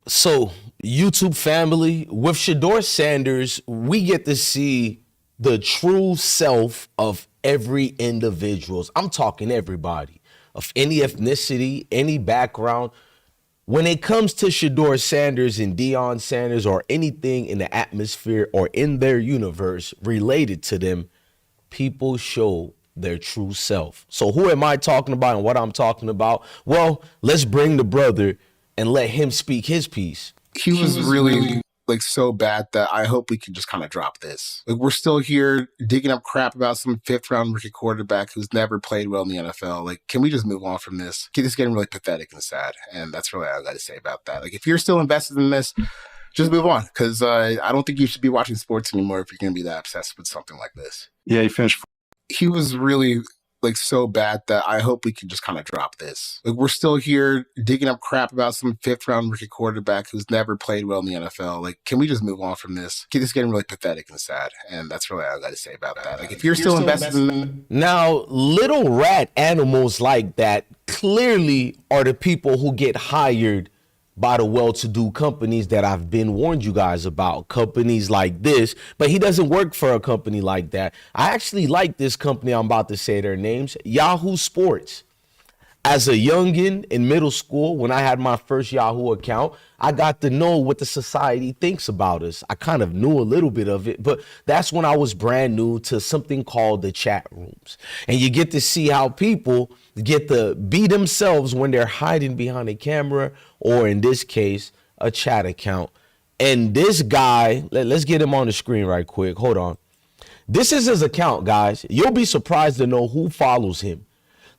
So, YouTube family, with Shedeur Sanders, we get to see the true self of every individual. I'm talking everybody of any ethnicity, any background. When it comes to Shedeur Sanders and Deion Sanders or anything in the atmosphere or in their universe related to them, people show their true self. So who am I talking about and what I'm talking about? Well, let's bring the brother and let him speak his piece. He was really like so bad that I hope we can just kind of drop this. Like we're still here digging up crap about some fifth round rookie quarterback who's never played well in the NFL. Like, can we just move on from this? This is getting really pathetic and sad. And that's really all I got to say about that. Like, if you're still invested in this, just move on. Because I don't think you should be watching sports anymore if you're going to be that obsessed with something like this. Yeah, he finished. He was really like so bad that I hope we can just kind of drop this. Like we're still here digging up crap about some fifth round rookie quarterback who's never played well in the NFL. Like, can we just move on from this? This is getting really pathetic and sad. And that's really all I got to say about that. Like, if you're still invested in Now, little rat animals like that clearly are the people who get hired by the well-to-do companies that I've been warned you guys about, companies like this, but he doesn't work for a company like that. I actually like this company. I'm about to say their names, Yahoo Sports. As a youngin in middle school, when I had my first Yahoo account, I got to know what the society thinks about us. I kind of knew a little bit of it, but that's when I was brand new to something called the chat rooms. And you get to see how people get to be themselves when they're hiding behind a camera, or in this case, a chat account. And this guy, let's get him on the screen right quick. Hold on. This is his account, guys. You'll be surprised to know who follows him.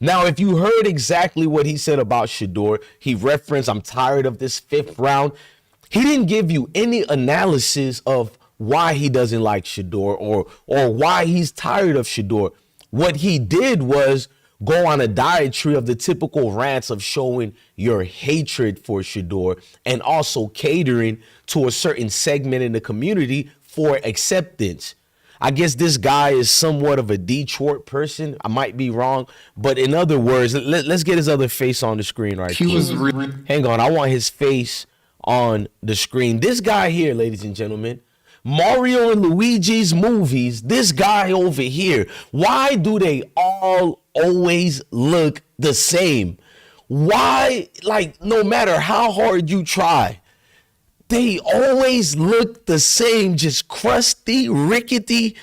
Now, if you heard exactly what he said about Shedeur, he referenced, I'm tired of this fifth round. He didn't give you any analysis of why he doesn't like Shedeur or why he's tired of Shedeur. What he did was go on a diatribe of the typical rants of showing your hatred for Shedeur and also catering to a certain segment in the community for acceptance. I guess this guy is somewhat of a Detroit person. I might be wrong, but in other words, let's get his other face on the screen right here. Hang on, I want his face on the screen. This guy here, ladies and gentlemen, Mario and Luigi's movies, this guy over here, why do they all always look the same? Why, like, no matter how hard you try, they always look the same, just crusty, rickety.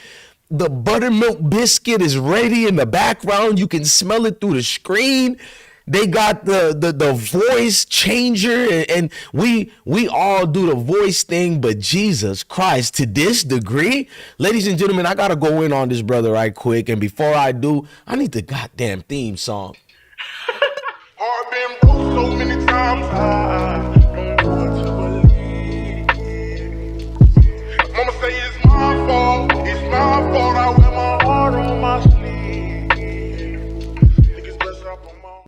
The buttermilk biscuit is ready in the background. You can smell it through the screen. They got the voice changer, and we all do the voice thing, but Jesus Christ, to this degree? Ladies and gentlemen, I gotta go in on this brother right quick, and before I do, I need the goddamn theme song. I've been broke so many times, I don't know what to believe. Mama say it's my fault, I wear my heart on my sleeve. Niggas best up on my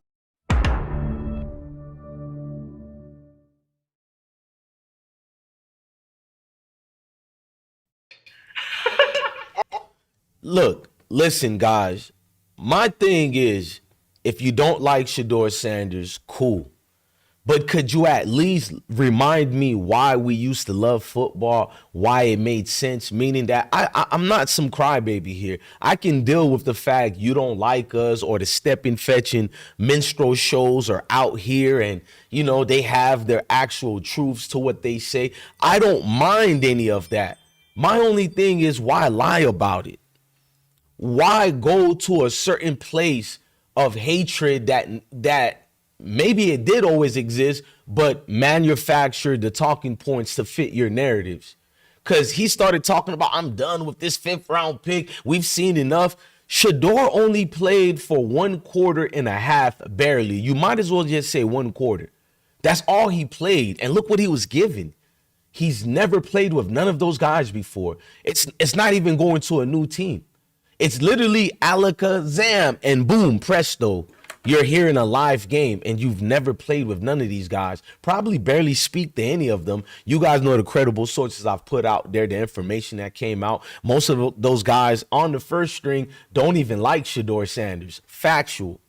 Look, listen, guys. My thing is, if you don't like Shedeur Sanders, cool. But could you at least remind me why we used to love football, why it made sense, meaning that I'm not some crybaby here. I can deal with the fact you don't like us or the stepping fetching minstrel shows are out here and, you know, they have their actual truths to what they say. I don't mind any of that. My only thing is, why lie about it? Why go to a certain place of hatred that maybe it did always exist, but manufactured the talking points to fit your narratives? Because he started talking about, I'm done with this fifth round pick. We've seen enough. Shedeur only played for 1 quarter and a half, barely. You might as well just say 1 quarter. That's all he played. And look what he was given. He's never played with none of those guys before. It's not even going to a new team. It's literally alakazam and boom, presto. You're here in a live game and you've never played with none of these guys, probably barely speak to any of them. You guys know the credible sources I've put out there, the information that came out. Most of those guys on the first string don't even like Shedeur Sanders. Factual.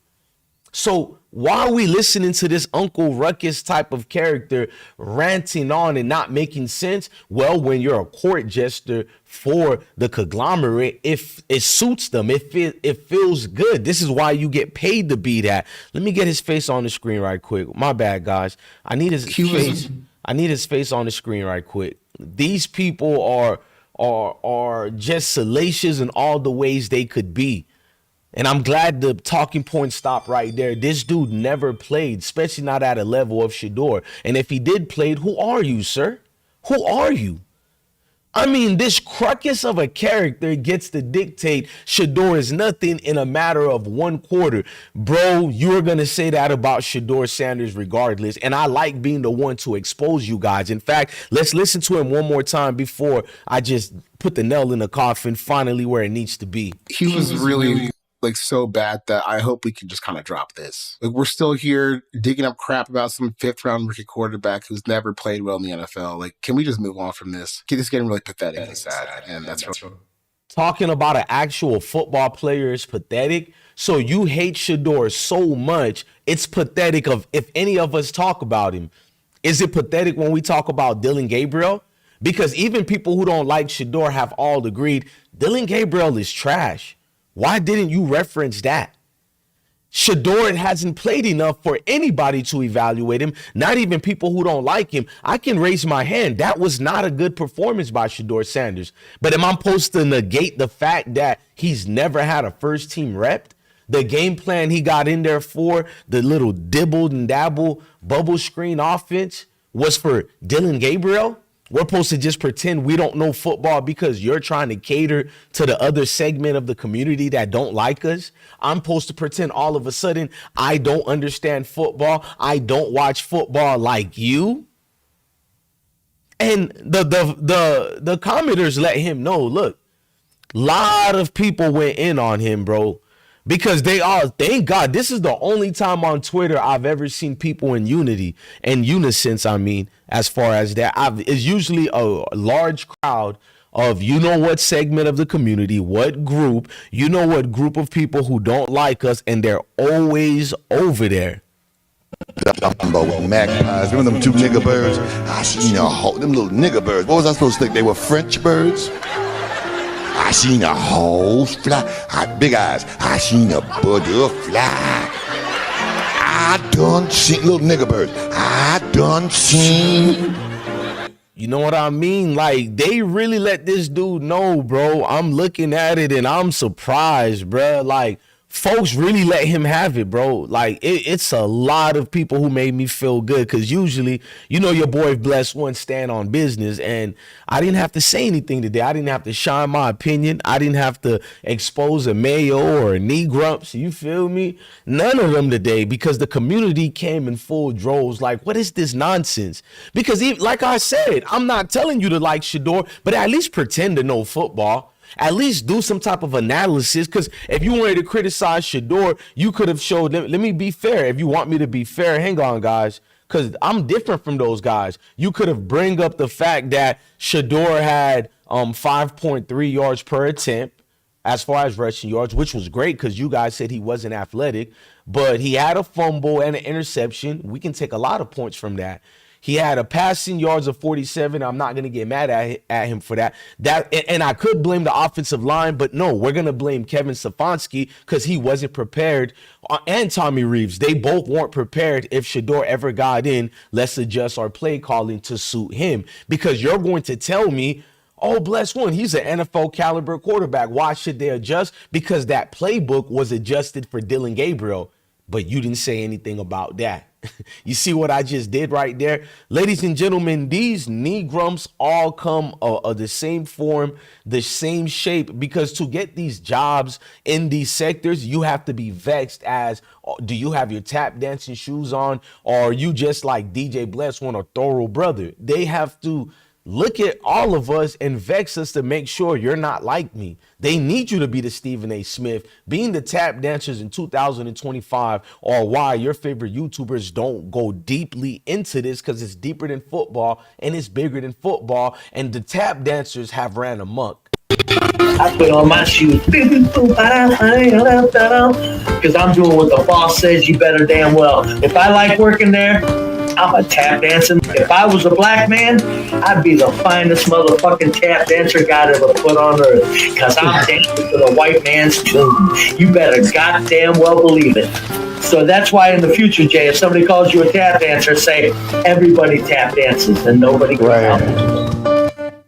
So why are we listening to this Uncle Ruckus type of character ranting on and not making sense? Well, when you're a court jester for the conglomerate, if it suits them, it feels good. This is why you get paid to be that. Let me get his face on the screen right quick. My bad, guys. I need his face. I need his face on the screen right quick. These people are just salacious in all the ways they could be. And I'm glad the talking point stopped right there. This dude never played, especially not at a level of Shedeur. And if he did play, who are you, sir? Who are you? I mean, this crocus of a character gets to dictate Shedeur is nothing in a matter of 1 quarter. Bro, you're going to say that about Shedeur Sanders regardless. And I like being the one to expose you guys. In fact, let's listen to him one more time before I just put the nail in the coffin finally where it needs to be. He was really like so bad that I hope we can just kind of drop this. Like, we're still here digging up crap about some 5th-round rookie quarterback who's never played well in the NFL. Like, can we just move on from this? This is getting really pathetic and sad, and that's real. Talking about an actual football player is pathetic. So you hate Shedeur so much, it's pathetic of if any of us talk about him. Is it pathetic when we talk about Dillon Gabriel? Because even people who don't like Shedeur have all agreed Dillon Gabriel is trash. Why didn't you reference that? Shedeur hasn't played enough for anybody to evaluate him, not even people who don't like him. I can raise my hand. That was not a good performance by Shedeur Sanders. But am I supposed to negate the fact that he's never had a first team rep? The game plan he got in there for, the little dibble and dabble bubble screen offense, was for Dillon Gabriel? We're supposed to just pretend we don't know football because you're trying to cater to the other segment of the community that don't like us. I'm supposed to pretend all of a sudden I don't understand football. I don't watch football like you. And the commenters let him know, look, a lot of people went in on him, bro. Because thank God, this is the only time on Twitter I've ever seen people in unison, I mean, as far as that. It's usually a large crowd of what segment of the community, what group, what group of people who don't like us, and they're always over there. Magpies. Remember them 2 nigger birds? I seen them little nigger birds. What was I supposed to think? They were French birds? I seen a horse fly, big eyes. I seen a butterfly. I done seen little nigger birds. I done seen. You know what I mean? Like, they really let this dude know, bro. I'm looking at it and I'm surprised, bro. Like, folks really let him have it, bro. Like, it's a lot of people who made me feel good because usually, your boy Bless One stand on business, and I didn't have to say anything today. I didn't have to shine my opinion. I didn't have to expose a Mayo or a knee grumps. You feel me? None of them today because the community came in full droves. Like, what is this nonsense? Because like I said, I'm not telling you to like Shedeur, but at least pretend to know football. At least do some type of analysis, because if you wanted to criticize Shedeur, you could have showed them. Let me be fair. If you want me to be fair, hang on, guys, because I'm different from those guys. You could have bring up the fact that Shedeur had 5.3 yards per attempt as far as rushing yards, which was great because you guys said he wasn't athletic, but he had a fumble and an interception. We can take a lot of points from that. He had a passing yards of 47. I'm not going to get mad at him for that. And I could blame the offensive line, but no, we're going to blame Kevin Stefanski because he wasn't prepared, and Tommy Reeves. They both weren't prepared. If Shedeur ever got in, let's adjust our play calling to suit him, because you're going to tell me, oh, Bless One, he's an NFL caliber quarterback. Why should they adjust? Because that playbook was adjusted for Dillon Gabriel, but you didn't say anything about that. You see what I just did right there? Ladies and gentlemen, these knee grumps all come of the same form, the same shape, because to get these jobs in these sectors, you have to be vexed as, do you have your tap dancing shoes on, or are you just like DJ Bless One or Thorough Brother? They have to look at all of us and vex us to make sure you're not like me. They need you to be the Stephen A. Smith. Being the tap dancers in 2025 or why your favorite YouTubers don't go deeply into this, because it's deeper than football and it's bigger than football, and the tap dancers have ran amok. I put on my shoes because I'm doing what the boss says you better damn well. If I like working there, I'm a tap dancing. If I was a black man, I'd be the finest motherfucking tap dancer God ever put on earth. Because I'm dancing to the white man's tune. You better goddamn well believe it. So that's why in the future, Jay, if somebody calls you a tap dancer, say everybody tap dances and nobody can help it.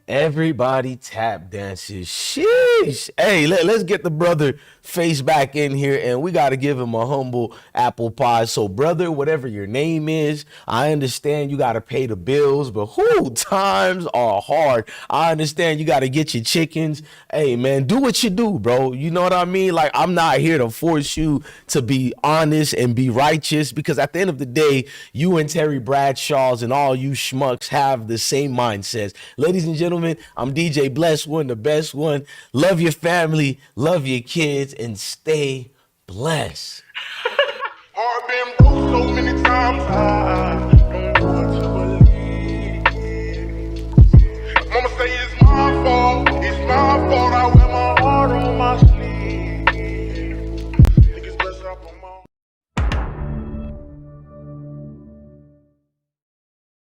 Everybody tap dances. Sheesh. Hey, let's get the brother face back in here, and we got to give him a humble apple pie. So, brother, whatever your name is, I understand you got to pay the bills, but times are hard. I understand you got to get your chickens. Hey, man, do what you do, bro. You know what I mean? Like, I'm not here to force you to be honest and be righteous, because at the end of the day, you and Terry Bradshaws and all you schmucks have the same mindsets. Ladies and gentlemen, I'm DJ Bless One, the best one. Love your family, love your kids, and stay blessed. I've been broke so many times, I don't know what to believe. Mama say it's my fault, I